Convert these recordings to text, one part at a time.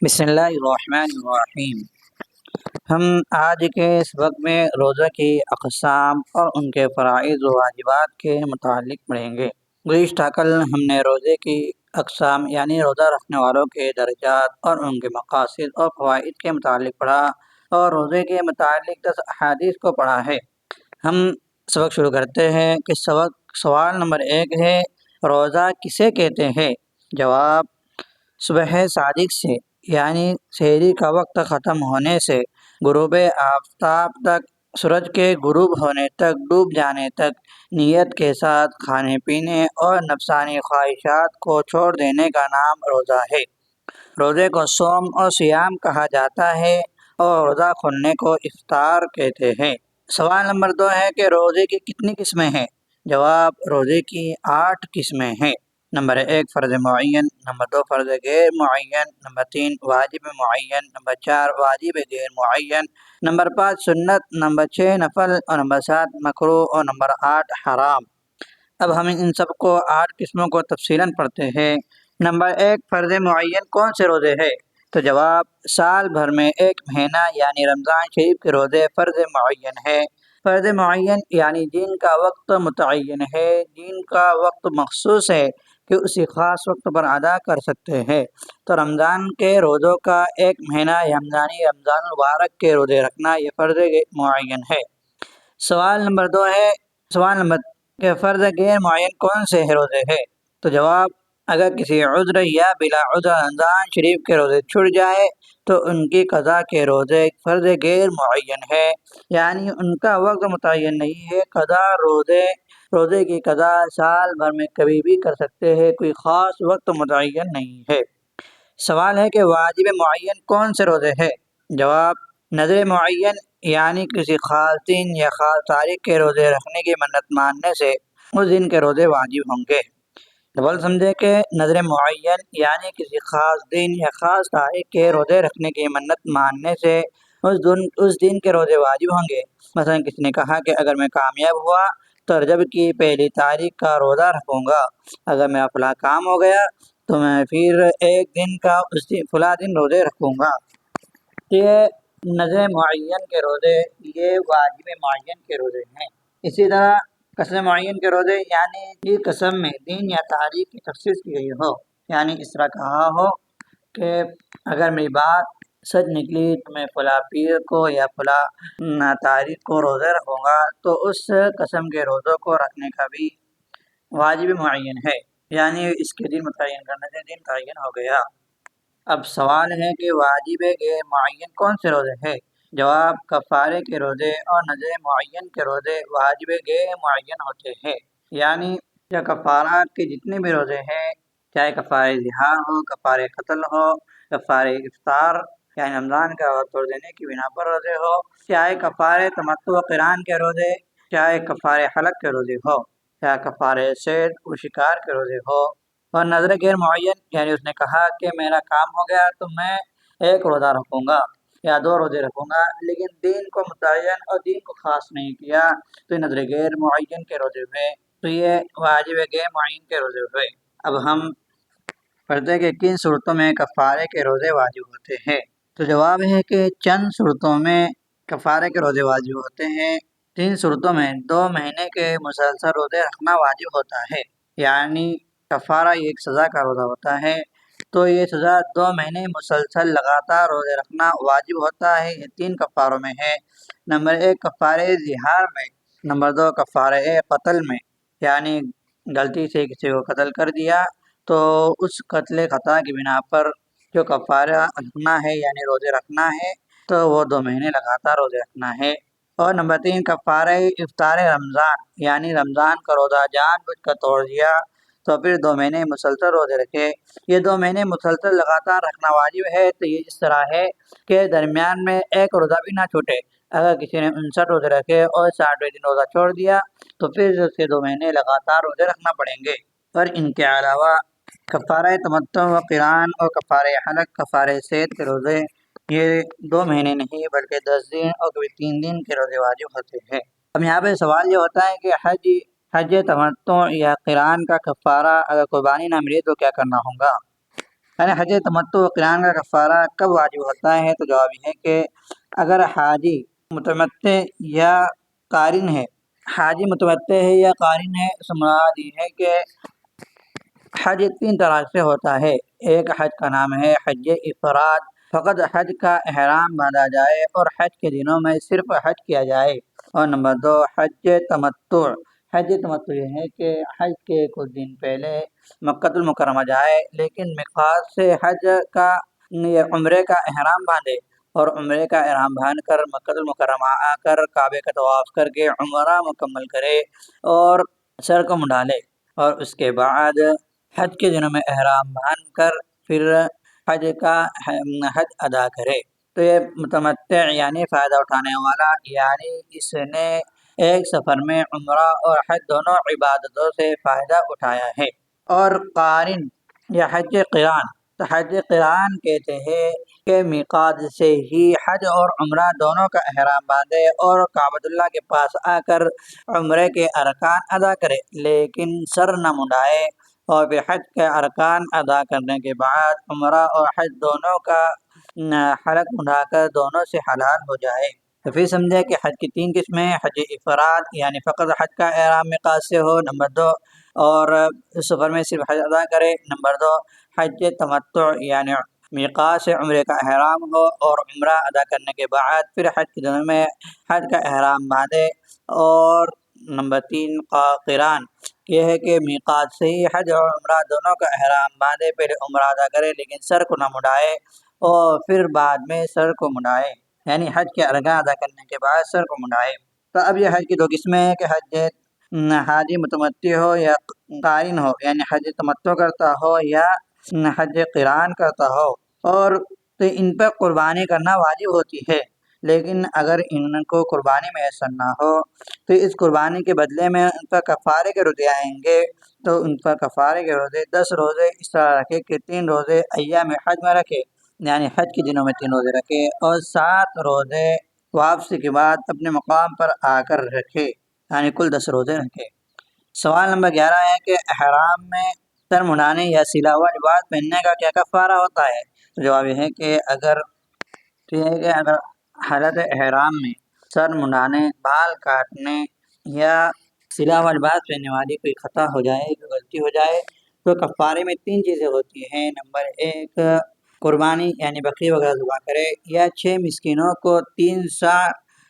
بسم اللہ الرحمن الرحیم۔ ہم آج کے اس وقت میں روزہ کی اقسام اور ان کے فرائض و واجبات کے متعلق پڑھیں گے۔ گزشتہ کل ہم نے روزے کی اقسام یعنی روزہ رکھنے والوں کے درجات اور ان کے مقاصد اور فوائد کے متعلق پڑھا اور روزے کے متعلق 10 احادیث کو پڑھا ہے۔ ہم سبق شروع کرتے ہیں کہ سوال نمبر 1 ہے، روزہ کسے کہتے ہیں؟ جواب، صبح صادق سے یعنی سحری کا وقت ختم ہونے سے غروب آفتاب تک، سورج کے غروب ہونے تک، ڈوب جانے تک نیت کے ساتھ کھانے پینے اور نفسانی خواہشات کو چھوڑ دینے کا نام روزہ ہے۔ روزے کو صوم اور سیام کہا جاتا ہے اور روزہ کھولنے کو افطار کہتے ہیں۔ سوال نمبر 2 ہے کہ روزے کی کتنی قسمیں ہیں؟ جواب، روزے کی 8 قسمیں ہیں۔ نمبر 1 فرض معین، نمبر 2 فرض غیر معین، نمبر 3 واجب معین، نمبر 4 واجب غیر معین، نمبر 5 سنت، نمبر 6 نفل اور نمبر 7 مکروہ اور نمبر 8 حرام۔ اب ہم ان سب کو 8 قسموں کو تفصیلاً پڑھتے ہیں۔ نمبر 1 فرض معین کون سے روزے ہیں؟ تو جواب، سال بھر میں ایک مہینہ یعنی رمضان شریف کے روزے فرض معین ہے۔ فرض معین یعنی جن کا وقت متعین ہے، جن کا وقت مخصوص ہے کہ اسی خاص وقت پر ادا کر سکتے ہیں۔ تو رمضان کے روزوں کا ایک مہینہ یعنی رمضان المبارک کے روزے رکھنا یہ فرض معین ہے۔ سوال نمبر 2 ہے، کہ فرض غیر معین کون سے روزے ہیں؟ تو جواب، اگر کسی عذر یا بلا عذر رمضان شریف کے روزے چھوٹ جائے تو ان کی قضا کے روزے فرض غیر معین ہے، یعنی ان کا وقت متعین نہیں ہے۔ روزے کی قضا سال بھر میں کبھی بھی کر سکتے ہیں، کوئی خاص وقت متعین نہیں ہے۔ سوال ہے کہ واجب معین کون سے روزے ہیں؟ جواب، نذر معین یعنی کسی خاص دن یا خاص تاریخ کے روزے رکھنے کی منت ماننے سے اس دن کے روزے واجب ہوں گے۔ ڈبل سمجھے کہ نذر معین یعنی کسی خاص دن یا خاص تاریخ کے روزے رکھنے کی منت ماننے سے اس دن کے روزے واجب ہوں گے۔ مثلا کسی نے کہا کہ اگر میں کامیاب ہوا تو رجب کی پہلی تاریخ کا روزہ رکھوں گا، اگر میرا فلاں کام ہو گیا تو میں پھر ایک دن کا فلاں دن روزے رکھوں گا۔ یہ نذر معین کے روزے یہ واجب معین کے روزے ہیں۔ اسی طرح قسم معین کے روزے یعنی یہ قسم میں دن یا تاریخ کی تخصیص کی گئی ہو، یعنی اس طرح کہا ہو کہ اگر میری بات سچ نکلی تو میں فلاں پیر کو یا فلاں تاریخ کو روزے رکھوں گا، تو اس قسم کے روزوں کو رکھنے کا بھی واجب معین ہے، یعنی اس کے دن متعین کرنے سے دن تعین ہو گیا۔ اب سوال ہے کہ واجب غیر معین کون سے روزے ہیں؟ جواب، کفارے کے روزے اور نذر معین کے روزے واجب غیر معین ہوتے ہیں، یعنی یا کفارات کے جتنے بھی روزے ہیں، چاہے کفارہ ظہار ہو، کفارہ قتل ہو، کفارہ افطار یعنی رمضان کا وقت چھوڑ دینے کی بنا پر روزے ہو، چاہے کفارہ تمتع و قران کے روزے، چاہے کفارہ حلق کے روزے ہو، چاہے کفارہ صید و شکار کے روزے ہو۔ اور نذر غیر معین یعنی اس نے کہا کہ میرا کام ہو گیا تو میں ایک روزہ رکھوں گا یا 2 روزے رکھوں گا، لیکن دین کو متعین اور دین کو خاص نہیں کیا، تو یہ نذر غیر معین کے روزے ہوئے، تو یہ واجب غیر معین کے روزے ہوئے۔ اب ہم پڑھتے کہ کن صورتوں میں کفارے کے روزے واجب ہوتے ہیں؟ تو جواب ہے کہ چند صورتوں میں کفارے کے روزے واجب ہوتے ہیں۔ 3 صورتوں میں 2 مہینے کے مسلسل روزے رکھنا واجب ہوتا ہے، یعنی کفارہ یہ ایک سزا کا روزہ ہوتا ہے، تو یہ سزا 2 مہینے مسلسل لگاتار روزے رکھنا واجب ہوتا ہے۔ یہ 3 کفاروں میں ہے۔ نمبر 1 کفارہ ظہار میں، نمبر 2 کفارہ قتل میں، یعنی غلطی سے کسی کو قتل کر دیا تو اس قتل خطا کی بنا پر جو کفارہ رکھنا ہے یعنی روزے رکھنا ہے تو وہ 2 مہینے لگاتار روزے رکھنا ہے۔ اور نمبر 3 کفارہ افطار رمضان، یعنی رمضان کا روزہ جان بوجھ کر توڑ دیا تو پھر 2 مہینے مسلسل روزے رکھے۔ یہ 2 مہینے مسلسل لگاتار رکھنا واجب ہے، تو یہ اس طرح ہے کہ درمیان میں ایک روزہ بھی نہ چھوٹے۔ اگر کسی نے 59 روزے رکھے اور 60ویں دن روزہ چھوڑ دیا تو پھر اس کے 2 مہینے لگاتار روزے رکھنا پڑیں گے۔ اور ان کے علاوہ کفارہ تمتع و قران اور کفارہ حلق، کفارہ صید کے روزے یہ 2 مہینے نہیں بلکہ 10 دن اور کبھی 3 دن کے روزے واجب ہوتے ہیں۔ اب یہاں پہ سوال یہ ہوتا ہے کہ حج تمتع یا قران کا کفارہ اگر قربانی نہ ملے تو کیا کرنا ہوگا؟ یعنی حج تمتع و قران کا کفارہ کب واجب ہوتا ہے؟ تو جواب یہ ہے کہ اگر حاجی متمتع یا قارن ہے، حاجی متمتع ہے یا قارن ہے، اس سے مراد یہ ہے کہ حج تین طرح سے ہوتا ہے۔ ایک حج کا نام ہے حج افراد، فقط حج کا احرام باندھا جائے اور حج کے دنوں میں صرف حج کیا جائے۔ اور نمبر دو حج تمتع، حج تمتع یہ ہے کہ حج کے کچھ دن پہلے مکۃ المکرمہ جائے لیکن میقات سے حج کا عمرے کا احرام باندھے، اور عمرے کا احرام باندھ کر مکۃ المکرمہ آ کر کعبے کا طواف کر کے عمرہ مکمل کرے اور سر کو منڈالے، اور اس کے بعد حج کے دنوں میں احرام باندھ کر پھر حج ادا کرے۔ تو یہ متمتع یعنی فائدہ اٹھانے والا، یعنی اس نے ایک سفر میں عمرہ اور حج دونوں عبادتوں سے فائدہ اٹھایا ہے۔ اور قارن یا حج قران، تو حج قران کہتے ہیں کہ میقات سے ہی حج اور عمرہ دونوں کا احرام باندھے اور کعبۃ اللہ کے پاس آ کر عمرے کے ارکان ادا کرے لیکن سر نہ منڈائے، اور پھر حج کے ارکان ادا کرنے کے بعد عمرہ اور حج دونوں کا حلق منڈا کر دونوں سے حلال ہو جائے۔ تو پھر سمجھے کہ حج کی تین قسمیں: حج افراد یعنی فقط حج کا احرام میقات سے ہو، نمبر دو، اور سفر میں صرف حج ادا کرے، نمبر دو حج تمتع یعنی میقات سے عمرے کا احرام ہو اور عمرہ ادا کرنے کے بعد پھر حج کے دنوں میں حج کا احرام باندھے، اور نمبر تین قران، یہ ہے کہ میقات سے ہی حج اور عمرہ دونوں کا احرام باندھے، پہلے عمرہ ادا کرے لیکن سر کو نہ مڑائے اور پھر بعد میں سر کو مڑائے، یعنی حج کے ارکان ادا کرنے کے بعد سر کو مڑائے۔ تو اب یہ حج کی دو قسمیں ہیں کہ حاجی متمتع ہو یا قارن ہو، یعنی حج تمتع کرتا ہو یا حج قران کرتا ہو، اور تو ان پر قربانی کرنا واجب ہوتی ہے، لیکن اگر ان کو قربانی میسر نہ ہو تو اس قربانی کے بدلے میں ان پر کفارے کے روزے آئیں گے، تو ان پر کفارے کے روزے 10 روزے اس طرح رکھے کہ 3 روزے ایام حج میں رکھے، یعنی حج کے دنوں میں 3 روزے رکھے، اور 7 روزے واپسی کے بعد اپنے مقام پر آ کر رکھے، یعنی کل 10 روزے رکھے۔ سوال نمبر 11 ہے کہ احرام میں سر منڈانے یا سلا ہوا لباس پہننے کا کیا کفارہ ہوتا ہے؟ تو جواب یہ ہے کہ اگر حالت احرام میں سر منڈانے، بال کاٹنے یا سلا ہوا لباس پہننے والی کوئی خطا ہو جائے، کوئی غلطی ہو جائے، تو کفارے میں 3 چیزیں ہوتی ہیں۔ نمبر 1 قربانی یعنی بکری وغیرہ ذبح کرے، یا 6 مسکینوں کو 3 سا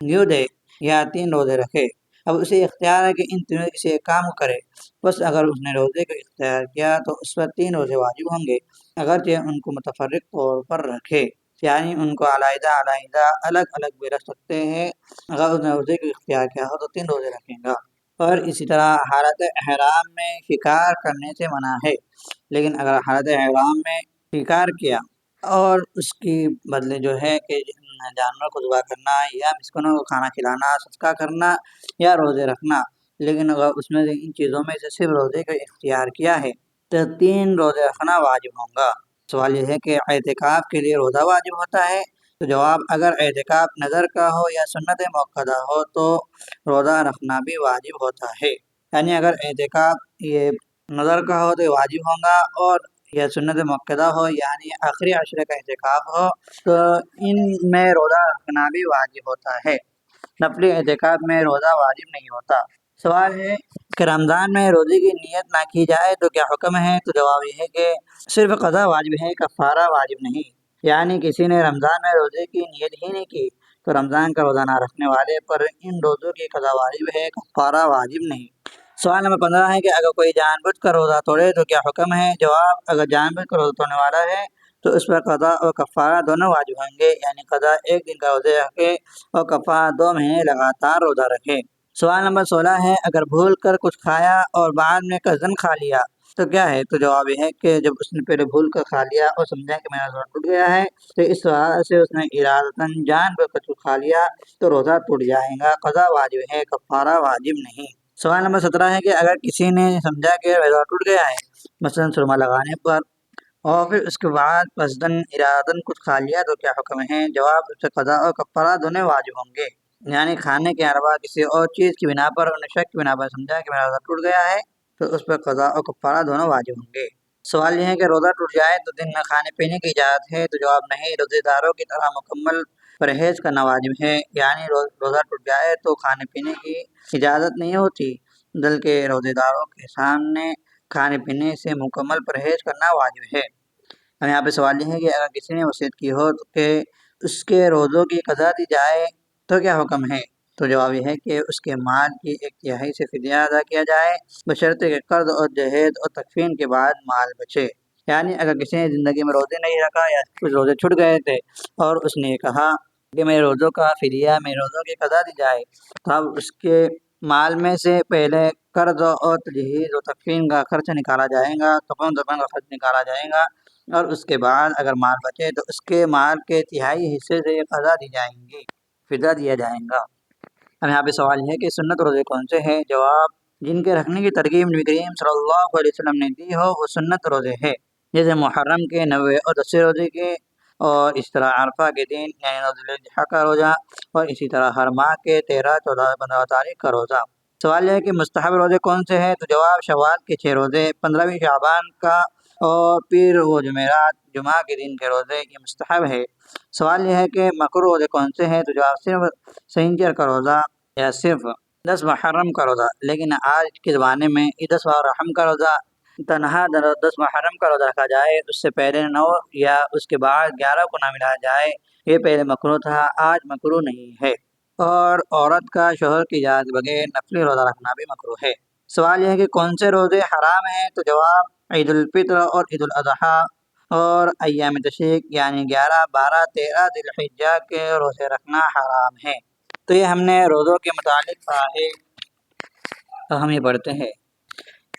نیو دے، یا 3 روزے رکھے۔ اب اسے اختیار ہے کہ ان تینوں میں سے ایک کام کرے، بس اگر اس نے روزے کو اختیار کیا تو اس پر 3 روزے واجب ہوں گے، اگرچہ ان کو متفرق طور پر رکھے، یعنی ان کو علیحدہ علیحدہ الگ الگ بھی رکھ سکتے ہیں۔ اگر اس نے روزے کو اختیار کیا ہو تو 3 روزے رکھیں گا۔ اور اسی طرح حالت احرام میں شکار کرنے سے منع ہے، لیکن اگر حالت احرام میں شکار کیا اور اس کی بدلے جو ہے کہ جانور کو ذبح کرنا یا مسکینوں کو کھانا کھلانا، صدقہ کرنا یا روزے رکھنا، لیکن اگر اس میں سے ان چیزوں میں سے صرف روزے کا اختیار کیا ہے تو 3 روزے رکھنا واجب ہوں گا۔ سوال یہ ہے کہ اعتکاف کے لیے روزہ واجب ہوتا ہے؟ تو جواب اگر اعتکاف نظر کا ہو یا سنت موقدہ ہو تو روزہ رکھنا بھی واجب ہوتا ہے، یعنی اگر اعتکاف یہ نظر کا ہو تو واجب ہوگا، اور یا سنت موقدہ ہو یعنی آخری عشرے کا اعتکاف ہو تو ان میں روزہ رکھنا بھی واجب ہوتا ہے۔ نفلی اعتکاف میں روزہ واجب نہیں ہوتا۔ سوال ہے کہ رمضان میں روزے کی نیت نہ کی جائے تو کیا حکم ہے؟ تو جواب یہ ہے کہ صرف قضا واجب ہے، کفارہ واجب نہیں، یعنی کسی نے رمضان میں روزے کی نیت ہی نہیں کی تو رمضان کا روزہ نہ رکھنے والے پر ان روزوں کی قضا واجب ہے، کفارہ واجب نہیں۔ سوال نمبر 15 ہے کہ اگر کوئی جان بوجھ کر روزہ توڑے تو کیا حکم ہے؟ جواب اگر جان بوجھ کر روزہ توڑنے والا ہے تو اس پر قضا اور کفارہ دونوں واجب ہوں گے، یعنی قضا 1 دن کا روزے رکھے اور کفارہ 2 مہینے لگاتار روزہ رکھے۔ سوال نمبر 16 ہے اگر بھول کر کچھ کھایا اور بعد میں قصداً کھا لیا تو کیا ہے؟ تو جواب یہ ہے کہ جب اس نے پہلے بھول کر کھا لیا اور سمجھا کہ میرا روزہ ٹوٹ گیا ہے تو اس وجہ سے اس نے ارادتاً جان بوجھ کر کچھ کھا لیا تو روزہ ٹوٹ جائے گا، قضا واجب ہے، کفارہ واجب نہیں۔ سوال نمبر 17 ہے کہ اگر کسی نے سمجھا کہ روزہ ٹوٹ گیا ہے، مثلاً سرما لگانے پر، اور پھر اس کے بعد قصداً ارادتاً کچھ کھا لیا تو کیا حکم ہے؟ جواب اس سے قضا اور کفارہ دونوں واجب ہوں گے، یعنی کھانے کے علاوہ کسی اور چیز کی بنا پر، انہیں شک کی بنا پر سمجھا کہ میرا روزہ ٹوٹ گیا ہے تو اس پر قضا اور کفارہ دونوں واجب ہوں گے۔ سوال یہ ہے کہ روزہ ٹوٹ جائے تو دن میں کھانے پینے کی اجازت ہے؟ تو جواب نہیں، روزے داروں کی طرح مکمل پرہیز کرنا واجب ہے، یعنی روزہ ٹوٹ جائے تو کھانے پینے کی اجازت نہیں ہوتی، بلکہ روزے داروں کے سامنے کھانے پینے سے مکمل پرہیز کرنا واجب ہے۔ اب یہاں پہ سوال یہ ہے کہ اگر کسی نے وصیت کی ہو کہ اس کے روزوں کی قضا دی جائے تو کیا حکم ہے؟ تو جواب یہ ہے کہ اس کے مال کی ایک تہائی سے فدیہ ادا کیا جائے، بشرطے کہ قرض اور جہیز اور تکفین کے بعد مال بچے۔ یعنی اگر کسی نے زندگی میں روزے نہیں رکھا یا کچھ روزے چھٹ گئے تھے اور اس نے کہا کہ میرے روزوں کا فدیہ، میرے روزوں کی قضا دی جائے، تو اب اس کے مال میں سے پہلے قرض اور تجہیز و تکفین کا خرچ نکالا جائے گا، کفن دفن کا خرچ نکالا جائے گا، اور اس کے بعد اگر مال بچے تو اس کے مال کے تہائی حصے سے قضا دی جائیں گی، فدیہ دیا جائے گا۔ اب یہاں پہ سوال ہے کہ سنت روزے کون سے ہیں؟ جواب، جن کے رکھنے کی ترغیب نبی کریم صلی اللہ علیہ وسلم نے دی ہو وہ سنت روزے ہے، جیسے محرم کے 90 اور 10 روزے کے، اور اس طرح عرفہ کے دن یعنی روز الاضحیٰ کا روزہ، اور اسی طرح ہر ماہ کے 13، 14، 15 تاریخ کا روزہ۔ سوال یہ ہے کہ مستحب روزے کون سے ہیں؟ تو جواب، شوال کے 6 روزے، 15ویں شعبان کا، اور پھر وہ جمعرات جمعہ کے دن کے روزے، یہ مستحب ہے۔ سوال یہ ہے کہ مکروہ روزے کون سے ہیں؟ تو جواب، صرف سنیچر کا روزہ یا صرف 10 محرم کا روزہ، لیکن آج کے زمانے میں یہ 10 محرم کا روزہ تنہا 10 محرم کا روزہ رکھا جائے، اس سے پہلے 9 یا اس کے بعد 11 کو نہ ملایا جائے، یہ پہلے مکروہ تھا، آج مکروہ نہیں ہے۔ اور عورت کا شوہر کی اجازت بغیر نفلی روزہ رکھنا بھی مکروہ ہے۔ سوال یہ ہے کہ کون سے روزے حرام ہیں؟ تو جواب، عید الفطر اور عید الاضحیٰ اور ایام تشریق یعنی 11، 12، 13 ذی الحجہ کے روزے رکھنا حرام ہے۔ تو یہ ہم نے روزوں کے متعلق پڑھا ہے۔ اب ہم یہ پڑھتے ہیں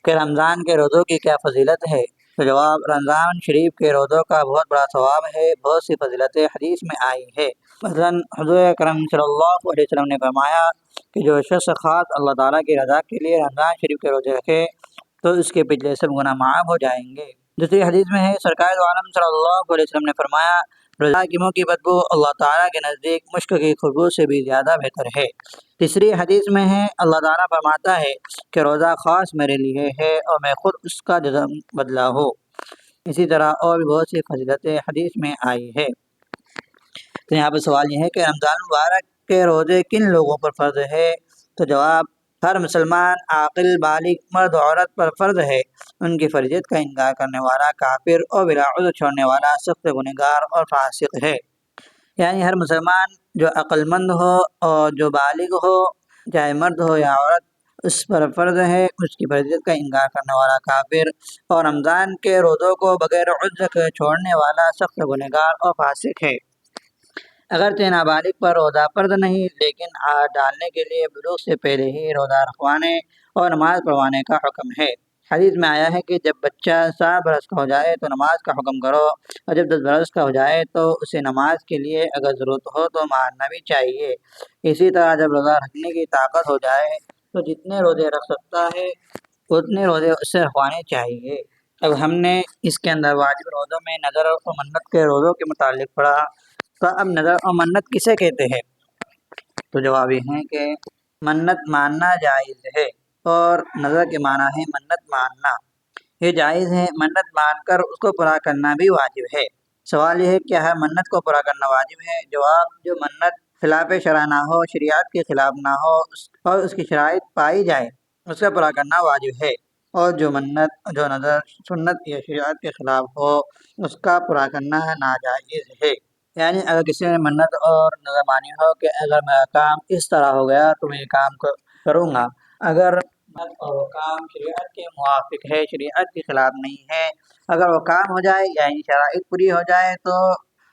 کہ رمضان کے روزوں کی کیا فضیلت ہے؟ تو جواب، رمضان شریف کے روزوں کا بہت بڑا ثواب ہے، بہت سی فضیلتیں حدیث میں آئی ہے۔ مثلاً حضور اکرم صلی اللہ علیہ وسلم نے فرمایا کہ جو شخص خاص اللہ تعالیٰ کی رضا کے لیے رمضان شریف کے روزے رکھے تو اس کے پچھلے سب گناہ معاف ہو جائیں گے۔ دوسری حدیث میں ہے، سرکار دو عالم صلی اللہ علیہ وسلم نے فرمایا، روزہ کی منہ کی بدبو اللہ تعالیٰ کے نزدیک مشک کی خوشبو سے بھی زیادہ بہتر ہے۔ تیسری حدیث میں ہے، اللہ تعالیٰ فرماتا ہے کہ روزہ خاص میرے لیے ہے اور میں خود اس کا جزا بدلہ ہوں۔ اسی طرح اور بھی بہت سی فضیلتیں حدیث میں آئی ہے۔ تو یہاں پہ سوال یہ ہے کہ رمضان مبارک کے روزے کن لوگوں پر فرض ہے؟ تو جواب، ہر مسلمان عاقل بالغ مرد و عورت پر فرض ہے۔ ان کی فرضیت کا انکار کرنے والا کافر اور بلا عذر چھوڑنے والا سخت گنہگار اور فاسق ہے۔ یعنی ہر مسلمان جو عقل مند ہو اور جو بالغ ہو، چاہے مرد ہو یا عورت، اس پر فرض ہے۔ اس کی فرضیت کا انکار کرنے والا کافر اور رمضان کے روزوں کو بغیر عذر کے چھوڑنے والا سخت گنہگار اور فاسق ہے۔ اگرچہ نابالغ پر روزہ فرض نہیں، لیکن عادت ڈالنے کے لیے بلوغ سے پہلے ہی روزہ رکھوانے اور نماز پڑھوانے کا حکم ہے۔ حدیث میں آیا ہے کہ جب بچہ 7 برس کا ہو جائے تو نماز کا حکم کرو، اور جب 10 برس کا ہو جائے تو اسے نماز کے لیے اگر ضرورت ہو تو مارنا بھی چاہیے۔ اسی طرح جب روزہ رکھنے کی طاقت ہو جائے تو جتنے روزے رکھ سکتا ہے اتنے روزے اس سے رکھوانے چاہیے۔ اب ہم نے اس کے اندر واجب روزوں میں نظر اور منت کے روزوں کے متعلق پڑھا۔ تو اب نظر اور منت کسے کہتے ہیں؟ تو جواب یہ ہے کہ منت ماننا جائز ہے، اور نظر کے معنی ہے منت ماننا، یہ جائز ہے۔ منت مان کر اس کو پورا کرنا بھی واجب ہے۔ سوال یہ ہے کیا ہے منت کو پورا کرنا واجب ہے؟ جواب، جو منت خلاف شرع نہ ہو، شریعت کے خلاف نہ ہو اور اس کی شرائط پائی جائے اس کا پورا کرنا واجب ہے، اور جو منت جو نظر سنت یا شریعت کے خلاف ہو اس کا پورا کرنا ناجائز ہے۔ یعنی اگر کسی نے منت اور نظر مانی ہو کہ اگر میرا کام اس طرح ہو گیا تو میں یہ کام کروں گا، اگر منت اور وہ کام شریعت کے موافق ہے، شریعت کے خلاف نہیں ہے، اگر وہ کام ہو جائے یعنی شرائط پوری ہو جائے تو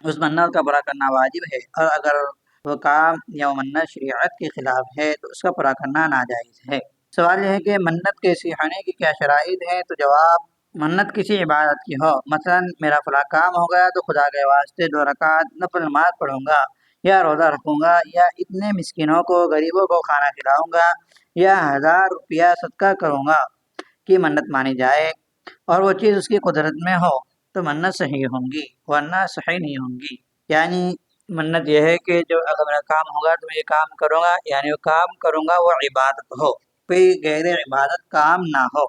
اس منت کا پورا کرنا واجب ہے، اور اگر وہ کام یا وہ منت شریعت کے خلاف ہے تو اس کا پورا کرنا ناجائز ہے۔ سوال یہ ہے کہ منت کے صحیح کی کیا شرائط ہے؟ تو جواب، منت کسی عبادت کی ہو، مثلا میرا فلاں کام ہو گیا تو خدا کے واسطے 2 رکعت نفل نماز پڑھوں گا، یا روزہ رکھوں گا، یا اتنے مسکینوں کو غریبوں کو کھانا کھلاؤں گا، یا 1000 روپیہ صدقہ کروں گا کی منت مانی جائے اور وہ چیز اس کی قدرت میں ہو تو منت صحیح ہوں گی، ورنہ صحیح نہیں ہوں گی۔ یعنی منت یہ ہے کہ جو اگر میرا کام ہوگا تو میں یہ کام کروں گا، یعنی وہ کام کروں گا وہ عبادت ہو، کوئی غیر عبادت کام نہ ہو۔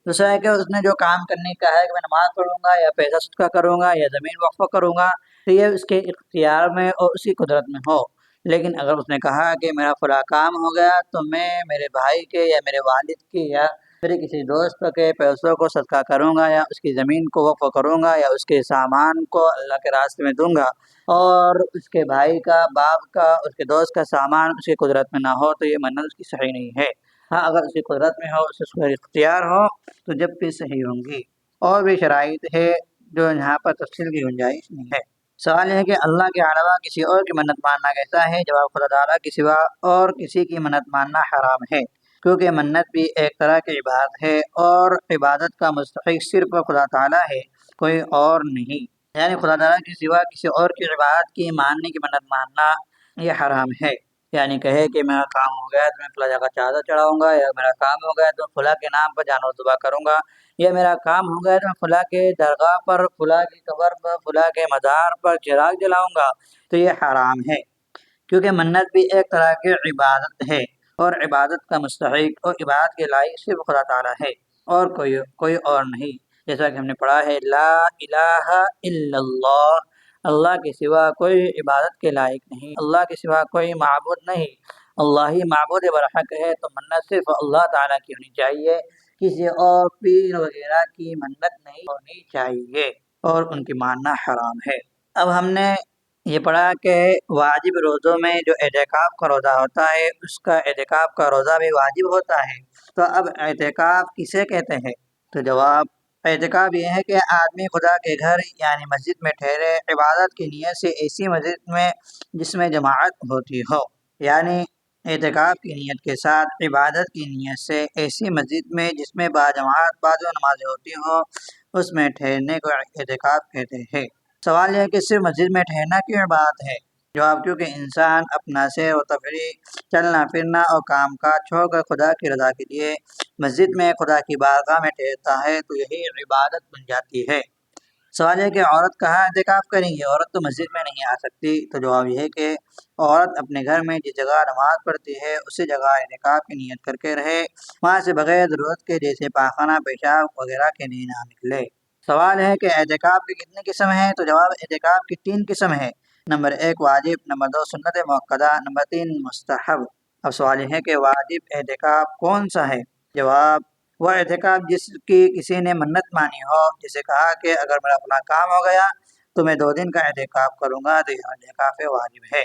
دوسرا ہے کہ اس نے جو کام کرنے کا ہے کہ میں نماز پڑھوں گا یا پیسہ صدقہ کروں گا یا زمین وقف کروں گا، تو یہ اس کے اختیار میں اور اس کی قدرت میں ہو۔ لیکن اگر اس نے کہا کہ میرا فلاں کام ہو گیا تو میں میرے بھائی کے یا میرے والد کی یا میرے کسی دوست کے پیسوں کو صدقہ کروں گا یا اس کی زمین کو وقف کروں گا یا اس کے سامان کو اللہ کے راستے میں دوں گا، اور اس کے بھائی کا، باپ کا، اس کے دوست کا سامان اس کی قدرت میں نہ ہو، تو یہ منت اس کی صحیح نہیں ہے۔ ہاں اگر اس کی قدرت میں ہو، اس کو اختیار ہو، تو جب بھی صحیح ہوں گی۔ اور بھی شرائط ہے جو یہاں پر تفصیل کی گنجائش نہیں ہے۔ سوال یہ ہے کہ اللہ کے علاوہ کسی اور کی منت ماننا کیسا ہے؟ جواب: خدا تعالیٰ کے سوا اور کسی کی منت ماننا حرام ہے، کیونکہ منت بھی ایک طرح کی عبادت ہے، اور عبادت کا مستحق صرف خدا تعالیٰ ہے، کوئی اور نہیں۔ یعنی خدا تعالیٰ کے سوا کسی اور کی عبادت کی ماننے کی منت ماننا یہ حرام ہے۔ یعنی کہے کہ میرا کام ہو گیا تو میں فلاں جگہ چادر چڑھاؤں گا، یا میرا کام ہو گیا تو فلاں کے نام پر جانور ذبح کروں گا، یا میرا کام ہو گیا تو میں فلاں کے درگاہ پر، فلاں کی قبر پر، فلاں کے مزار پر چراغ جلاؤں گا، تو یہ حرام ہے، کیونکہ منت بھی ایک طرح کی عبادت ہے، اور عبادت کا مستحق اور عبادت کے لائق صرف خدا تعالیٰ ہے، اور کوئی اور نہیں۔ جیسا کہ ہم نے پڑھا ہے لا الہ الا اللہ، اللہ کے سوا کوئی عبادت کے لائق نہیں، اللہ کے سوا کوئی معبود نہیں، اللہ ہی معبود برحق ہے، تو منت صرف اللہ تعالیٰ کی ہونی چاہیے، کسی اور پیر وغیرہ کی منت نہیں ہونی چاہیے، اور ان کی ماننا حرام ہے۔ اب ہم نے یہ پڑھا کہ واجب روزوں میں جو اعتکاف کا روزہ ہوتا ہے، اس کا اعتکاف کا روزہ بھی واجب ہوتا ہے۔ تو اب اعتکاف کسے کہتے ہیں؟ تو جواب: اعتکاف یہ ہے کہ آدمی خدا کے گھر یعنی مسجد میں ٹھہرے، عبادت کی نیت سے ایسی مسجد میں جس میں جماعت ہوتی ہو، یعنی اعتکاف کی نیت کے ساتھ عبادت کی نیت سے ایسی مسجد میں جس میں باجماعت بعض نمازیں ہوتی ہوں، اس میں ٹھہرنے کو اعتکاف کہتے ہیں۔ سوال یہ ہے کہ صرف مسجد میں ٹھہرنا کیوں بات ہے؟ جواب: کیونکہ انسان اپنا سیر و تفریح، چلنا پھرنا اور کام کاج چھوڑ کر خدا کی رضا کے لیے مسجد میں خدا کی بارگاہ میں ٹھہرتا ہے، تو یہی عبادت بن جاتی ہے۔ سوال ہے کہ عورت کہاں اعتکاف کریں گی؟ عورت تو مسجد میں نہیں آ سکتی۔ تو جواب یہ ہے کہ عورت اپنے گھر میں جس جگہ نماز پڑھتی ہے اسی جگہ اعتکاف کی نیت کر کے رہے، وہاں سے بغیر ضرورت کے جیسے پاخانہ، پیشاب وغیرہ کے لیے نہ نکلے۔ سوال ہے کہ اعتکاف کی کتنی قسم ہیں؟ تو جواب: اعتکاف کی 3 قسم ہے۔ نمبر 1 واجب، نمبر 2 سنت مؤکدہ، نمبر 3 مستحب۔ اب سوال یہ ہے کہ واجب اعتکاف کون سا ہے؟ جواب: وہ اعتکاف جس کی کسی نے منت مانی ہو، جسے کہا کہ اگر میرا اپنا کام ہو گیا تو میں 2 دن کا اعتکاف کروں گا، تو یہ اعتکاف واجب ہے۔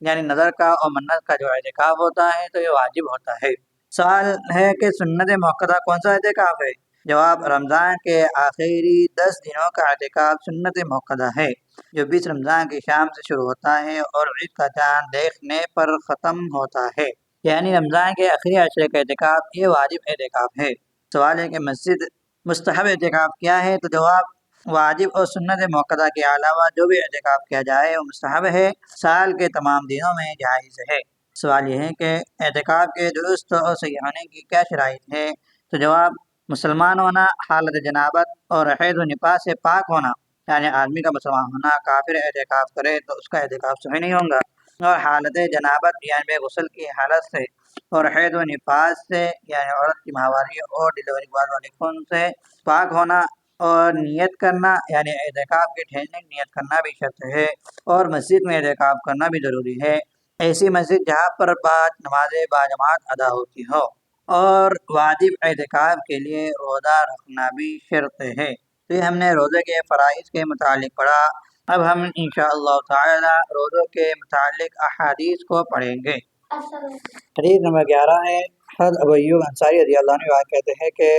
یعنی نظر کا اور منت کا جو اعتکاف ہوتا ہے تو یہ واجب ہوتا ہے۔ سوال ہے کہ سنت مؤکدہ کون سا اعتکاف ہے؟ جواب: رمضان کے آخری 10 دنوں کا اعتکاف سنت مؤکدہ ہے، جو 20 رمضان کی شام سے شروع ہوتا ہے اور عید کا چاند دیکھنے پر ختم ہوتا ہے۔ یعنی رمضان کے آخری عشرے کا اعتکاف یہ واجب اعتکاف ہے۔ سوال ہے کہ مسجد مستحب اعتکاف کیا ہے؟ تو جواب: واجب اور سنت مؤکدہ کے علاوہ جو بھی اعتکاف کیا جائے وہ مستحب ہے، سال کے تمام دنوں میں جائز ہے۔ سوال یہ ہے کہ اعتکاف کے درست اور صحیح ہونے کی کیا شرائط ہے؟ تو جواب: مسلمان ہونا، حالت جنابت اور حیض و نفاس سے پاک ہونا، یعنی آدمی کا مسلمان ہونا، کافر اعتکاف کرے تو اس کا اعتکاف صحیح نہیں ہوگا، اور حالت جنابت یعنی بے غسل کی حالت سے، اور حیض و نفاس سے یعنی عورت کی ماہواری اور ڈلیوری کے بعد والی خون سے پاک ہونا، اور نیت کرنا یعنی اعتکاف کے ٹھہرنے کی نیت کرنا بھی شرط ہے، اور مسجد میں اعتکاف کرنا بھی ضروری ہے، ایسی مسجد جہاں پر نمازیں باجماعت ادا ہوتی ہو، اور واجب اعتکاف کے لیے روزہ رکھنا بھی شرط ہے۔ تو یہ ہم نے روزے کے فرائض کے متعلق پڑھا۔ اب ہم انشاءاللہ تعالی روزوں کے متعلق احادیث کو پڑھیں گے۔ حدیث نمبر 11 ہے۔ حضرت ابو ایوب انصاری رضی اللہ عنہ کہتے ہیں کہ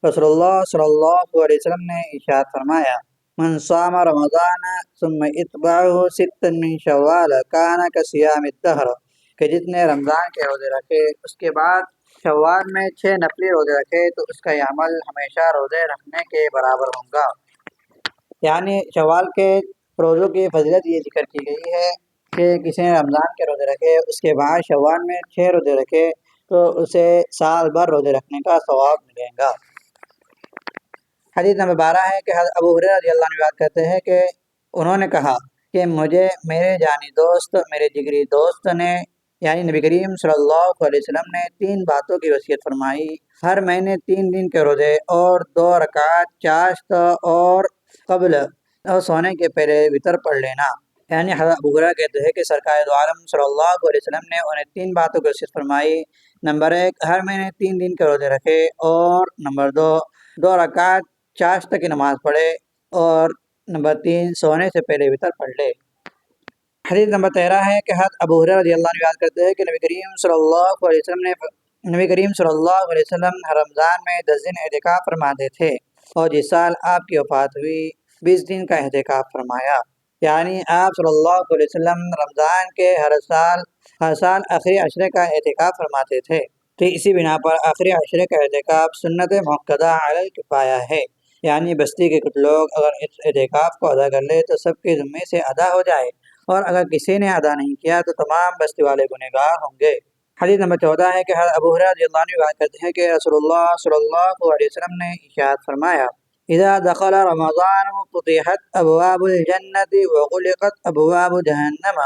رسول اللہ صلی اللہ علیہ وسلم نے ارشاد فرمایا: من صام رمضان ثم اتبعه ستا من شوال کان کصیام الدہر، کہ جس نے رمضان کے روزے رکھے اس کے بعد شوال میں 6 نفلی روزے رکھے تو اس کا یہ عمل ہمیشہ روزے رکھنے کے برابر ہوگا۔ یعنی شوال کے روزوں کی فضیلت یہ ذکر کی گئی ہے کہ کسی نے رمضان کے روزے رکھے اس کے بعد شوال میں 6 روزے رکھے تو اسے سال بھر روزے رکھنے کا ثواب ملے گا۔ حدیث نمبر 12 ہے کہ حضرت ابو ہریرہ رضی اللہ عنہ کہتے ہیں کہ انہوں نے کہا کہ مجھے میرے جانی دوست، میرے جگری دوست نے یعنی نبی کریم صلی اللہ علیہ وسلم نے 3 باتوں کی وصیت فرمائی: ہر مہینے 3 دن کے روزے اور 2 رکعت چاشت اور قبل اور سونے کے پہلے وطر پڑھ لینا۔ یعنی حضرت ابو ہریرہ کہتے ہیں کہ سرکار دو عالم صلی اللہ علیہ وسلم نے انہیں 3 باتوں کی وصیت فرمائی: نمبر 1، ہر مہینے 3 دن کے روزے رکھے، اور نمبر 2، 2 رکعت چاشت کی نماز پڑھے، اور نمبر 3، سونے سے پہلے وطر پڑھ لے۔ حدیث نمبر 13 ہے کہ حضرت ابو ہریرہ رضی اللہ عنہ بیان کرتے ہیں کہ نبی کریم صلی اللہ علیہ وسلم ہر رمضان میں 10 دن اعتکاف فرماتے تھے، اور جس سال آپ کی وفات ہوئی 20 دن کا اعتکاف فرمایا۔ یعنی آپ صلی اللہ علیہ وسلم رمضان کے ہر سال آخری عشرے کا اعتکاف فرماتے تھے۔ تو اسی بنا پر آخری عشرے کا اعتکاف سنت مؤکدہ علی الکفایہ ہے، یعنی بستی کے کچھ لوگ اگر اس اعتکاف کو ادا کر لے تو سب کے ذمے سے ادا ہو جائے، اور اگر کسی نے ادا نہیں کیا تو تمام بستی والے گنہگار ہوں گے۔ حدیث نمبر 14 ہے کہ حضرت ابو ہریرہ رضی اللہ عنہ روایت کرتے ہیں کہ رسول اللہ صلی اللہ علیہ وسلم نے ارشاد فرمایا: اذا دخل رمضان فتحت ابواب الجنت وغلقت ابواب جہنم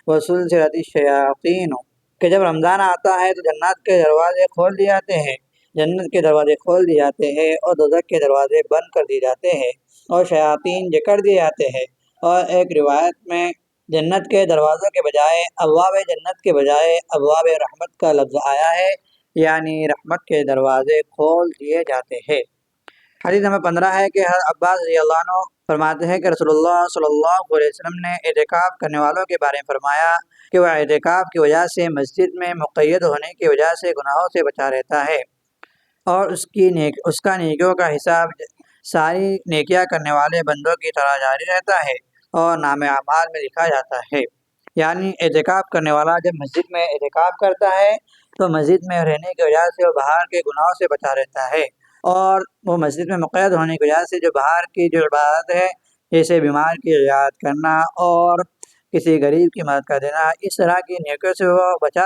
وسلسلت الشیاطین، کہ جب رمضان آتا ہے تو جنت کے دروازے کھول دیے جاتے ہیں، جنت کے دروازے کھول دیے جاتے ہیں، اور دوزخ کے دروازے بند کر دیے جاتے ہیں، اور شیاطین جکڑ دیے جاتے ہیں۔ اور ایک روایت میں جنت کے دروازوں کے بجائے ابواب جنت کے بجائے ابواب رحمت کا لفظ آیا ہے، یعنی رحمت کے دروازے کھول دیے جاتے ہیں۔ حدیث نمبر 15 ہے کہ حضرت عباس رضی اللہ عنہ فرماتے ہیں کہ رسول اللہ صلی اللہ علیہ وسلم نے اعتکاف کرنے والوں کے بارے میں فرمایا کہ وہ اعتکاف کی وجہ سے مسجد میں مقید ہونے کی وجہ سے گناہوں سے بچا رہتا ہے، اور اس کا نیکیوں کا حساب ساری نیکیاں کرنے والے بندوں کی طرح جاری رہتا ہے اور نام اعمال میں لکھا جاتا ہے۔ یعنی اعتکاف کرنے والا جب مسجد میں اعتکاف کرتا ہے تو مسجد میں رہنے کی وجہ سے وہ باہر کے گناہوں سے بچا رہتا ہے، اور وہ مسجد میں مقید ہونے کی وجہ سے جو باہر کی جو عبادت ہے، جیسے بیمار کی عیادت کرنا اور کسی غریب کی مدد کر دینا، اس طرح کی نیکیوں سے وہ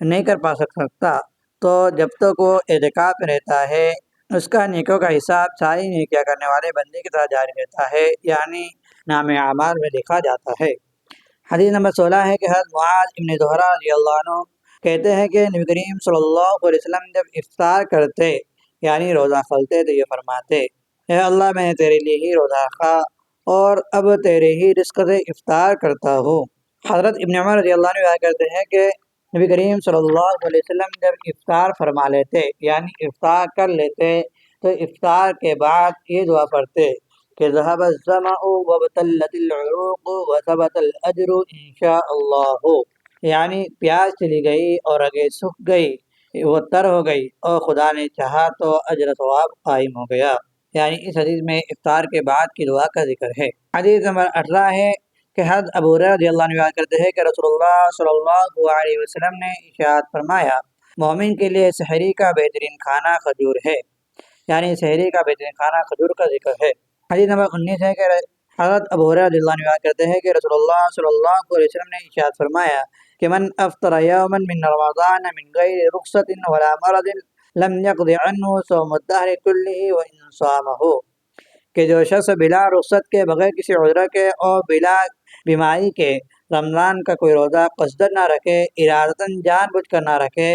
نہیں کر پا سکتا۔ تو جب تک وہ اعتکاف میں رہتا ہے اس کا نیکیوں کا حساب ساری نیکیاں کرنے والے بندے کی طرح جاری رہتا ہے، یعنی نام اعمال میں لکھا جاتا ہے۔ حدیث نمبر 16 ہے کہ حضرت معاذ بن زہرہ رضی اللہ عنہ کہتے ہیں کہ نبی کریم صلی اللہ علیہ وسلم جب افطار کرتے یعنی روزہ کھولتے تو یہ فرماتے: اے اللہ، میں نے تیرے لیے ہی روزہ رکھا اور اب تیرے ہی رزق سے افطار کرتا ہوں۔ حضرت ابن عمر رضی اللہ عنہ کہتے ہیں کہ نبی کریم صلی اللہ علیہ وسلم جب افطار فرما لیتے یعنی افطار کر لیتے تو افطار کے بعد یہ دعا پڑھتے کہ ذهب الظمأ وابتلت العروق وثبت الاجر ان شاء اللہ، یعنی پیاس چلی گئی اور رگیں سوکھ گئی، وہ تر ہو گئی، اور خدا نے چاہا تو اجر ثواب قائم ہو گیا۔ یعنی اس حدیث میں افطار کے بعد کی دعا کا ذکر ہے۔ حدیث نمبر 18 ہے کہ حضرت ابو ہریرہ رضی اللہ عنہ بیان کرتے ہیں کہ رسول اللہ صلی اللہ علیہ وسلم نے ارشاد فرمایا: مومن کے لیے سحری کا بہترین کھانا کھجور ہے، یعنی سحری کا بہترین کھانا کھجور کا ذکر ہے۔ حدیث نمبر 19 ہے کہ حضرت ابو ہریرہ رضی اللہ عنہ بیان کرتے ہیں کہ رسول اللہ صلی اللہ علیہ وسلم نے ارشاد فرمایا کہ من افطر یوما من رمضان من غیر رخصت ولا مرض لم يقض عنه صوم الدهر كله وان صامه، کہ جو شخص بلا رخصت کے بغیر کسی عذر کے اور بلا بیماری کے رمضان کا کوئی روزہ قصدن نہ رکھے، ارادتاً جان بوجھ کر نہ رکھے،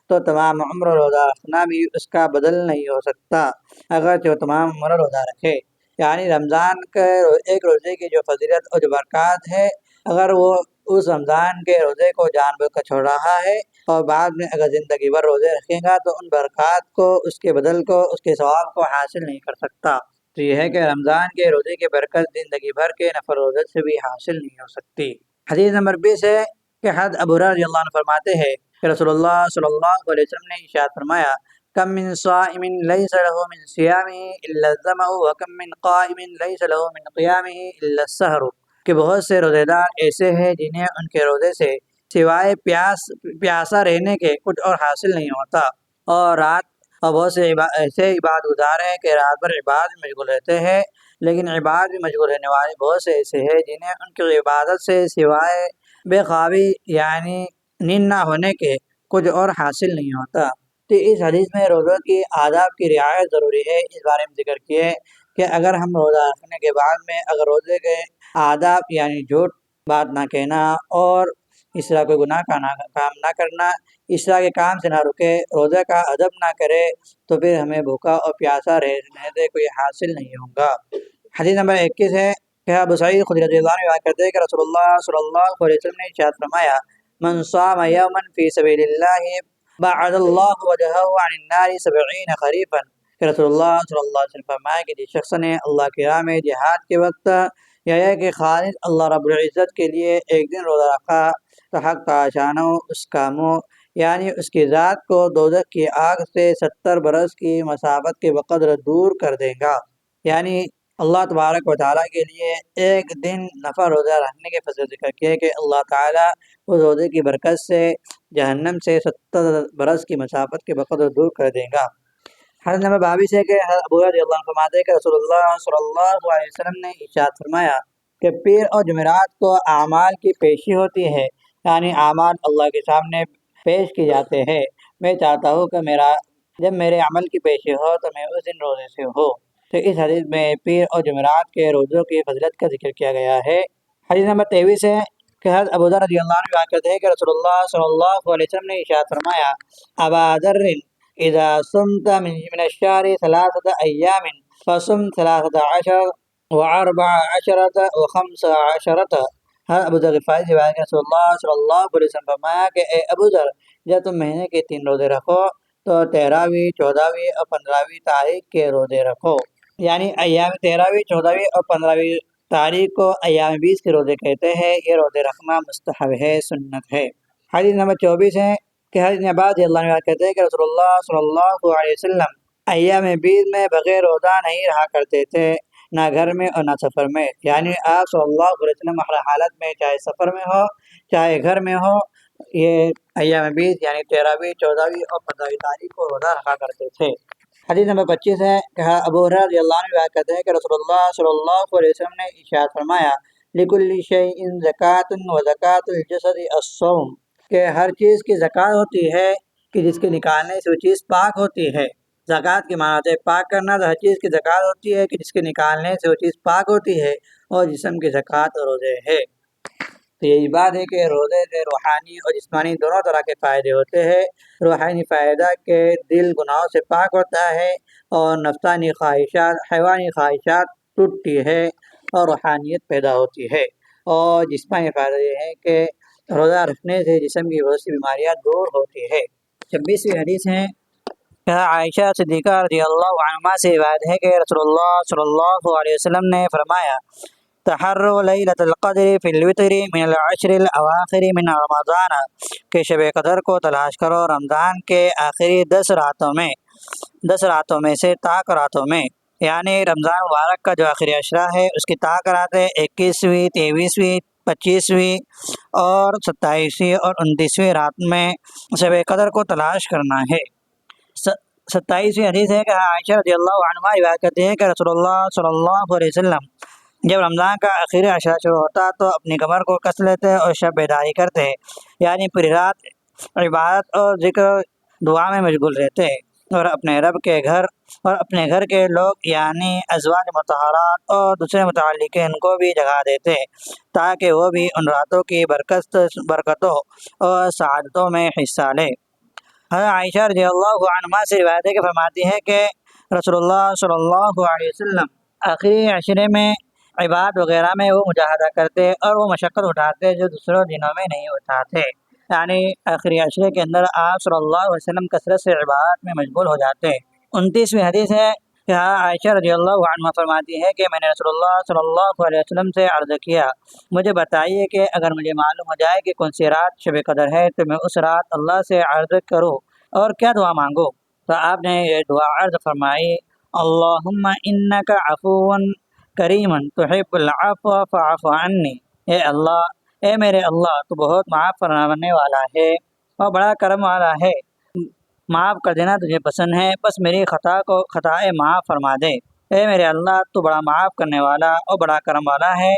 تو تمام عمر روزہ رکھنا بھی اس کا بدل نہیں ہو سکتا اگرچہ وہ تمام عمر روزہ رکھے۔ یعنی رمضان کے ایک روزے کی جو فضیلت اور جو برکات ہے، اگر وہ اس رمضان کے روزے کو جان بوجھ کر چھوڑ رہا ہے اور بعد میں اگر زندگی بھر روزے رکھے گا تو ان برکات کو، اس کے بدل کو، اس کے ثواب کو حاصل نہیں کر سکتا۔ تو یہ ہے کہ رمضان کے روزے کی برکت زندگی بھر کے نفل روزے سے بھی حاصل نہیں ہو سکتی۔ حدیث نمبر 20 ہے کہ حضرت ابو ہریرہ رضی اللہ عنہ فرماتے ہیں کہ رسول اللہ صلی اللہ علیہ وسلم نے ارشاد فرمایا: کم من صائم لیس له من صیامہ الا الظمأ وکم من قائم لیس له من قیامہ الا السحر، کہ بہت سے روزے دار ایسے ہیں جنہیں ان کے روزے سے سوائے پیاسا رہنے کے کچھ اور حاصل نہیں ہوتا، اور بہت سے ایسے عبادت گزار ہیں کہ رات بھر عبادت میں مشغول رہتے ہیں، لیکن عبادت میں مشغول رہنے والے بہت سے ایسے ہیں جنہیں ان کی عبادت سے سوائے بے خوابی یعنی نیند نہ ہونے کے کچھ اور حاصل نہیں ہوتا۔ تو اس حدیث میں روزوں کی آداب کی رعایت ضروری ہے۔ اس بارے میں ذکر کیے کہ اگر ہم روزہ رکھنے کے بعد میں اگر روزے کے آداب یعنی جھوٹ بات نہ کہنا اور اس طرح کوئی گناہ کا کام نہ کرنا، اس طرح کے کام سے نہ رکے، روزہ کا ادب نہ کرے، تو پھر ہمیں بھوکا اور پیاسا رہنے سے کوئی حاصل نہیں ہوگا۔ حدیث نمبر 21 ہے کہ ابو سعید خدری رضی اللہ عنہ روایت کرتے ہیں کہ رسول اللہ صلی اللہ علیہ وسلم نے ارشاد فرمایا، من صام یوما فی سبیل اللہ بعد اللہ وجہہ عن النار 70 خریفا، کہ رسول اللہ صلی اللہ علیہ وسلم فرمایا کہ جس شخص نے اللہ کی راہ میں جہاد کے وقت یہ کہ خالص اللہ رب العزت کے لیے ایک دن روزہ رکھا تو حق تاشانو اس کا منہ، یعنی اس کی ذات کو دوزخ کی آگ سے 70 برس کی مسافت کے بقدر دور کر دے گا۔ یعنی اللہ تبارک و تعالیٰ کے لیے ایک دن نفع روزہ رکھنے کے فضل ذکر کیا کہ اللہ تعالیٰ اس روزے کی برکت سے جہنم سے 70 برس کی مسافت کے بقدر دور کر دے گا۔ حدیث نمبر 22 ہے کہ ابو رضی اللہ عنہ فرماتے ہیں کہ رسول اللہ صلی اللہ علیہ وسلم نے ارشاد فرمایا کہ پیر اور جمعرات کو اعمال کی پیشی ہوتی ہے، یعنی اعمال اللہ کے سامنے پیش کی جاتے ہیں۔ میں چاہتا ہوں کہ جب میرے عمل کی پیشی ہو تو میں اس دن روزے سے ہو۔ تو اس حدیث میں پیر اور جمعرات کے روزوں کی فضیلت کا ذکر کیا گیا ہے۔ حدیث نمبر 23 ہے کہ حضرت ابو ذر رضی اللہ عنہ روایت کرتے ہیں کہ رسول اللہ صلی اللہ علیہ وسلم نے ارشاد فرمایا، ابا ذر اذا صمت من الشهر 3 ایام فصم 13 و14 و15۔ ابو ذر غفاری سے روایت کہ رسول اللہ صلی اللہ علیہ وسلم فرمایا کہ اے ابو ذر، جب تم مہینے کے 3 روزے رکھو تو 13ویں، 14ویں اور 15ویں تاریخ کے روزے رکھو، یعنی ایام 13ویں، 14ویں اور 15ویں تاریخ کو ایام 20 کے روزے کہتے ہیں۔ یہ روزے رکھنا مستحب ہے، سنت ہے۔ حدیث نمبر 24 ہے کہ حضرت عباس رضی اللہ عنہ کہتے ہیں کہ رسول اللہ صلی اللہ علیہ وسلم ایام 20 میں بغیر روزہ نہیں رہا کرتے تھے، نہ گھر میں اور نہ سفر میں، یعنی آپ صلی اللہ علیہ وسلم ہر حالت میں، چاہے سفر میں ہو چاہے گھر میں ہو، یہ ایام 20 یعنی 13ویں، 14ویں اور 15ویں تاریخ کو روزہ رکھا کرتے تھے۔ حدیث نمبر 25 ہے کہ ابو ہریرہ رضی اللہ عنہ روایت کرتے ہیں کہ رسول اللہ صلی اللہ علیہ وسلم نے ارشاد فرمایا، لِكُلِّ شَيْءٍ زَكَاةٌ وَزَكَاةُ الْجَسَدِ الصَّوْمُ، کہ ہر چیز کی زکوٰۃ ہوتی ہے کہ جس کے نکالنے سے وہ چیز پاک ہوتی ہے۔ زکوٰۃ کے معنی ہے پاک کرنا، تو ہر چیز کی زکوٰۃ ہوتی ہے کہ جس کے نکالنے سے وہ چیز پاک ہوتی ہے، اور جسم کی زکوٰۃ روزے ہے۔ تو یہی بات ہے کہ روزے سے روحانی اور جسمانی دونوں طرح کے فائدے ہوتے ہیں۔ روحانی فائدہ کہ دل گناہوں سے پاک ہوتا ہے، اور نفسانی خواہشات، حیوانی خواہشات ٹوٹتی ہے اور روحانیت پیدا ہوتی ہے۔ اور جسمانی فائدہ یہ ہے کہ روزہ رکھنے سے جسم کی بہت سی بیماریاں دور ہوتی ہے۔ 26ویں حدیث ہے کہ عائشہ صدیقہ رضی اللہ عنہا سے روایت ہے کہ رسول اللہ صلی اللہ علیہ وسلم نے فرمایا، تحروا لیلۃ القدر فی الوتر من العشر الاواخر من رمضان، کہ شب قدر کو تلاش کرو رمضان کے آخری 10 راتوں میں سے طاق راتوں میں، یعنی رمضان مبارک کا جو آخری عشرہ ہے اس کی طاق راتیں 21ویں، 23ویں، 25ویں اور 27ویں اور 29ویں رات میں شب قدر کو تلاش کرنا ہے۔ 27ویں حدیث ہے کہ عائشہ رضی اللہ عنہا روایت کرتے ہیں کہ رسول اللہ صلی اللہ علیہ وسلم جب رمضان کا آخری عشرہ شروع ہوتا تو اپنی کمر کو کس لیتے اور شب بیداری کرتے، یعنی پوری رات عبادت اور ذکر دعا میں مشغول رہتے، اور اپنے رب کے گھر اور اپنے گھر کے لوگ یعنی ازواج مطہرات اور دوسرے متعلقین کو بھی جگا دیتے تاکہ وہ بھی ان راتوں کی برکتوں اور سعادتوں میں حصہ لے۔ حضرت عائشہ رضی اللہ عنہا سے روایت ہے کہ فرماتی ہے کہ رسول اللہ صلی اللہ علیہ وسلم آخری عشرے میں عبادت وغیرہ میں وہ مجاہدہ کرتے اور وہ مشقت اٹھاتے جو دوسروں دنوں میں نہیں اٹھاتے، یعنی آخری عشرے کے اندر آپ صلی اللہ علیہ وسلم کثرت سے عبادت میں مشغول ہو جاتے۔ 29ویں حدیث ہے کہ عائشہ رضی اللہ عنہا فرماتی ہے کہ میں نے رسول اللہ صلی اللہ علیہ وسلم سے عرض کیا، مجھے بتائیے کہ اگر مجھے معلوم ہو جائے کہ کون سی رات شب قدر ہے تو میں اس رات اللہ سے عرض کروں اور کیا دعا مانگو؟ تو آپ نے یہ دعا عرض فرمائی، اللہم انک عفو کریم تحب العفو فاعف عنی، اے میرے اللہ تو بہت معاف فرمانے والا ہے اور بڑا کرم والا ہے، معاف کر دینا تجھے پسند ہے، بس میری خطائیں معاف فرما دے۔ اے میرے اللہ تو بڑا معاف کرنے والا اور بڑا کرم والا ہے،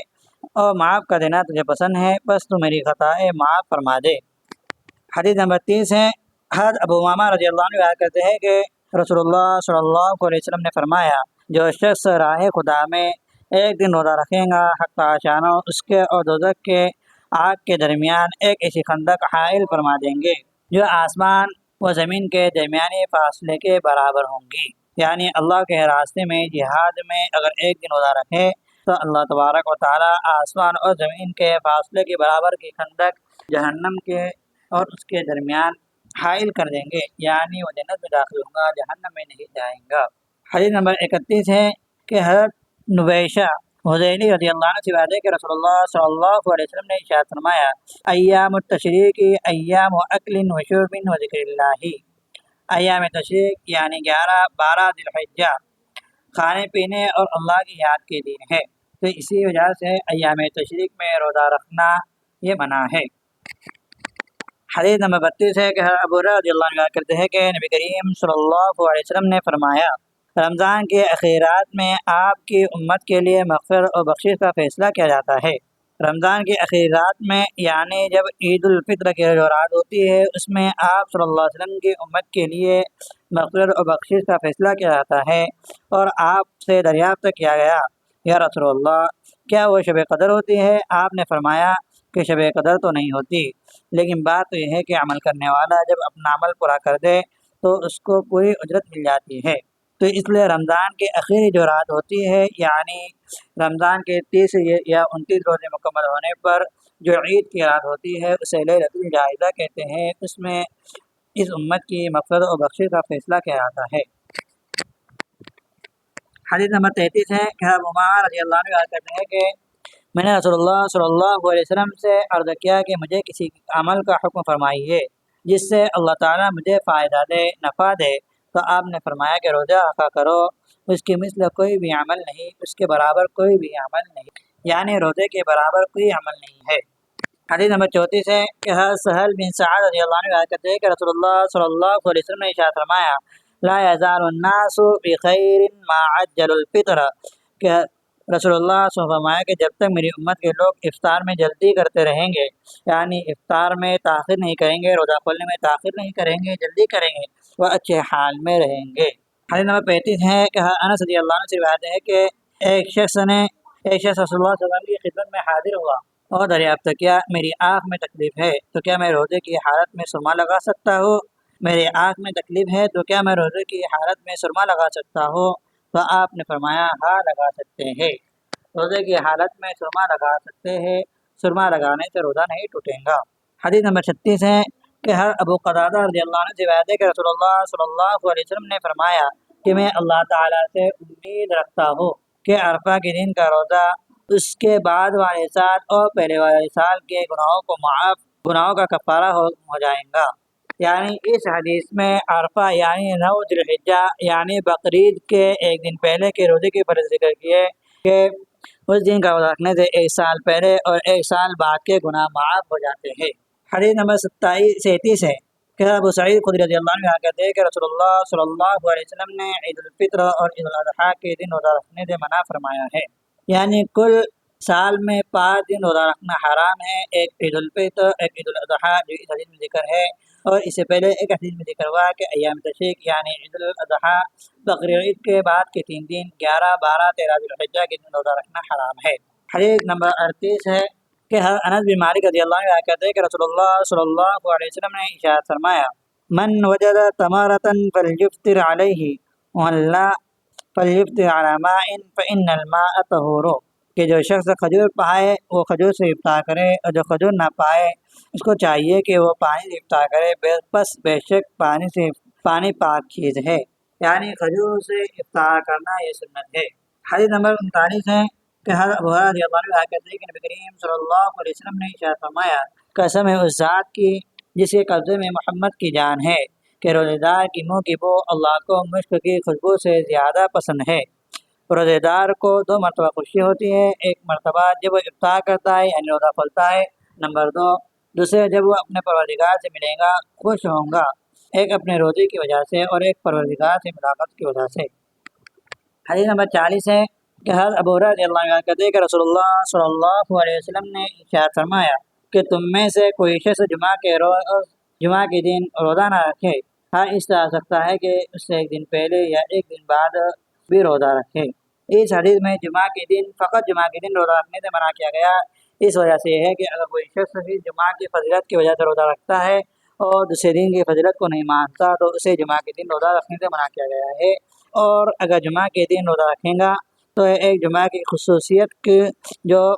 اور معاف کر دینا تجھے پسند ہے، بس تو میری خطائیں معاف فرما دے۔ حدیث نمبر 30 ہے، حضرت ابو امامہ رضی اللہ عنہ روایت کرتے ہیں کہ رسول اللہ صلی اللہ علیہ وسلم نے فرمایا، جو شخص راہ خدا میں ایک دن روزہ رکھے گا، حق تاشانو اس کے اور دوزخ کے آگ کے درمیان ایک ایسی خندق حائل فرما دیں گے جو آسمان و زمین کے درمیانی فاصلے کے برابر ہوں گی۔ یعنی اللہ کے راستے میں جہاد میں اگر ایک دن روزہ رکھے تو اللہ تبارک و تعالیٰ آسمان اور زمین کے فاصلے کے برابر کی خندق جہنم کے اور اس کے درمیان حائل کر دیں گے، یعنی وہ جنت میں داخل ہوں گا، جہنم میں نہیں جائیں گا۔ حدیث نمبر 31 ہے کہ حضرت نبیشہ حذیلی رضی اللہ عنہ سے روایت ہے کہ رسول اللہ صلی اللہ علیہ وسلم نے ارشاد فرمایا، ایام التشریق ایام اکل و شرب و ذکر اللہ۔ ایام تشریق یعنی 11-12 ذی الحجہ کھانے پینے اور اللہ کی یاد کے دن ہے، تو اسی وجہ سے ایام تشریق میں روزہ رکھنا یہ منع ہے۔ حدیث نمبر 32 ہے کہ ابو ہریرہ رضی اللہ عنہ کرتے ہیں کہ نبی کریم صلی اللہ علیہ وسلم نے فرمایا، رمضان کے اخیرات میں آپ کی امت کے لیے مغفرت اور بخشش کا فیصلہ کیا جاتا ہے۔ رمضان کے اخیرات میں یعنی جب عید الفطر کی رات ہوتی ہے، اس میں آپ صلی اللہ علیہ وسلم کی امت کے لیے مغفرت اور بخشش کا فیصلہ کیا جاتا ہے، اور آپ سے دریافت کیا گیا، یا رسول اللہ کیا وہ شب قدر ہوتی ہے؟ آپ نے فرمایا کہ شب قدر تو نہیں ہوتی، لیکن بات تو یہ ہے کہ عمل کرنے والا جب اپنا عمل پورا کر دے تو اس کو پوری اجرت مل جاتی ہے۔ تو اس لیے رمضان کی آخری جو رات ہوتی ہے، یعنی رمضان کے 30 یا 29 روزے مکمل ہونے پر جو عید کی رات ہوتی ہے اسے لیلۃ الجائزہ کہتے ہیں، اس میں اس امت کی مغفرت اور بخشش کا فیصلہ کیا جاتا ہے۔ حدیث نمبر 33 ہے کہ ابو معاذ رضی اللہ عنہ کہتے ہیں کہ میں نے رسول اللہ صلی اللہ علیہ وسلم سے عرض کیا کہ مجھے کسی عمل کا حکم فرمائیے جس سے اللہ تعالیٰ مجھے فائدہ دے، نفع دے، تو آپ نے فرمایا کہ روزہ رکھا کرو، اس کی مثل کوئی بھی عمل نہیں، اس کے برابر کوئی بھی عمل نہیں، یعنی روزے کے برابر کوئی عمل نہیں ہے۔ حدیث نمبر 34 ہے کہ سہل بن سعد رضی اللہ عنہ کہتے ہیں کہ رسول اللہ صلی اللہ علیہ وسلم نے ارشاد فرمایا، لا یزال الناس بخیر ما عجل الفطر، کہ رسول اللہ صلی اللہ علیہ وسلم فرمایا کہ جب تک میری امت کے لوگ افطار میں جلدی کرتے رہیں گے، یعنی افطار میں تاخیر نہیں کریں گے، روزہ کھولنے میں تاخیر نہیں کریں گے، جلدی کریں گے، وہ اچھے حال میں رہیں گے۔ حدیث نمبر 35 ہے کہ انس رضی اللہ عنہ سے روایت ہے کہ ایک شخص رسول اللہ صلی اللہ علیہ وسلم کی خدمت میں حاضر ہوا اور دریافت کیا، میری آنکھ میں تکلیف ہے تو کیا میں روزے کی حالت میں سرما لگا سکتا ہوں؟ میری آنکھ میں تکلیف ہے تو کیا میں روزے کی حالت میں سرما لگا سکتا ہوں؟ تو آپ نے فرمایا ہاں لگا سکتے ہیں، روزے کی حالت میں سرما لگا سکتے ہیں، سرما لگانے سے روزہ نہیں ٹوٹے گا۔ حدیث نمبر 36 ہے کہ ابو قتادہ رضی اللہ عنہ سے روایت ہے کہ رسول اللہ صلی اللہ علیہ وسلم نے فرمایا کہ میں اللہ تعالیٰ سے امید رکھتا ہوں کہ عرفہ کے دن کا روزہ اس کے بعد والے سال اور پہلے والے سال کے گناہوں کا کفارہ ہو جائے گا۔ یعنی اس حدیث میں عرفہ یعنی 9 ذی الحجہ یعنی بقرعید کے ایک دن پہلے کے روزے کی فرض ذکر کیے کہ اس دن کا روزہ رکھنے سے ایک سال پہلے اور ایک سال بعد کے گناہ معاف ہو جاتے ہیں۔ حدیث نمبر 37 ہے کہ ابو سعید خدری رضی اللہ عنہ کہتے ہیں کہ رسول اللہ صلی اللہ علیہ وسلم نے عید الفطر اور عید الاضحیٰ کے دن روزہ رکھنے سے منع فرمایا ہے، یعنی کل سال میں 5 دن روزہ رکھنا حرام ہے، ایک عید الفطر، ایک عید الاضحیٰ جو اس حدیث میں ذکر ہے، اور اس سے پہلے ایک حدیث میں ذکر ہوا کہ ایام تشریق یعنی عید الاضحیٰ بقرعید کے بعد کے 3 دن 11، 12، 13 ذی الحجہ کے دن روزہ رکھنا حرام ہے۔ حدیث نمبر 38 ہے کہ انس بن مالک رضی اللہ عنہ کہتے ہیں کہ رسول اللہ صلی اللہ علیہ وسلم نے ارشاد فرمایا، من وجد تمرة فلیفطر علیہ ومن لا فلیفطر علی ماء فإن الماء طہور، کہ جو شخص کھجور پائے وہ کھجور سے افطار کرے، اور جو کھجور نہ پائے اس کو چاہیے کہ وہ پانی سے افطار کرے، بس بے شک پانی پاک چیز ہے، یعنی کھجور سے افطار کرنا یہ سنت ہے۔ حدیث نمبر 39 ہے کہ ابو ہریرہ رضی اللہ عنہ کہتے ہیں کہ نبی کریم صلی اللہ علیہ وسلم نے ارشاد فرمایا، قسم ہے اس ذات کی جس کے قبضے میں محمد کی جان ہے کہ روزے دار کی منہ کی بو اللہ کو مشک کی خوشبو سے زیادہ پسند ہے۔ روزے دار کو 2 مرتبہ خوشی ہوتی ہے، ایک مرتبہ جب وہ افطار کرتا ہے یعنی روزہ کھولتا ہے، نمبر 2 دوسرے جب وہ اپنے پروردگار سے ملے گا خوش ہوں گا، ایک اپنے روزے کی وجہ سے اور ایک پروردگار سے ملاقات کی وجہ سے۔ حدیث نمبر 40 ہے کہ حضرت ابو ہریرہ رضی اللہ عنہ کہتے ہیں کہ رسول اللہ صلی اللہ علیہ وسلم نے ارشاد فرمایا کہ تم میں سے کوئی شخص جمعہ کے دن روزہ نہ رکھے، ہاں اس طرح سکتا ہے کہ اس سے ایک دن پہلے یا ایک دن بعد بھی روزہ رکھے۔ اس حدیث میں جمعہ کے دن فقط جمعہ کے دن روزہ رکھنے سے منع کیا گیا، اس وجہ سے یہ ہے کہ اگر کوئی شخص بھی جمعہ کی فضیلت کی وجہ سے روزہ رکھتا ہے اور دوسرے دن کی فضیلت کو نہیں مانتا تو اسے جمعہ کے دن روزہ رکھنے سے منع کیا گیا ہے۔ اور اگر جمعہ کے دن روزہ رکھے گا تو ایک جمعہ کی خصوصیت کی جو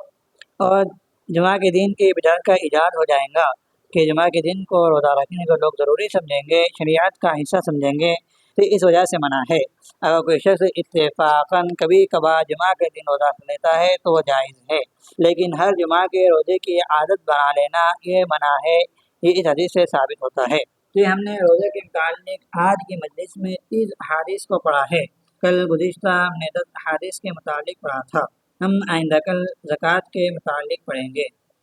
اور جمعہ کے دن کے بجا کا ایجاد ہو جائے گا کہ جمعہ کے دن کو روزہ رکھنے کو لوگ ضروری سمجھیں گے، شریعت کا حصہ سمجھیں گے، تو اس وجہ سے منع ہے۔ اگر کوئی شخص اتفاقاً کبھی کبھار جمعہ کے دن روزہ رکھ لیتا ہے تو وہ جائز ہے، لیکن ہر جمعہ کے روزے کی عادت بنا لینا یہ منع ہے، یہ اس حدیث سے ثابت ہوتا ہے۔ کہ ہم نے روزے کے متعلق آج کی مجلس میں 30 احادیث کو پڑھا ہے۔ کل گزشتہ ہم نے 10 احادیث کے متعلق پڑھا تھا۔ ہم آئندہ کل زکوٰۃ کے متعلق پڑھیں گے۔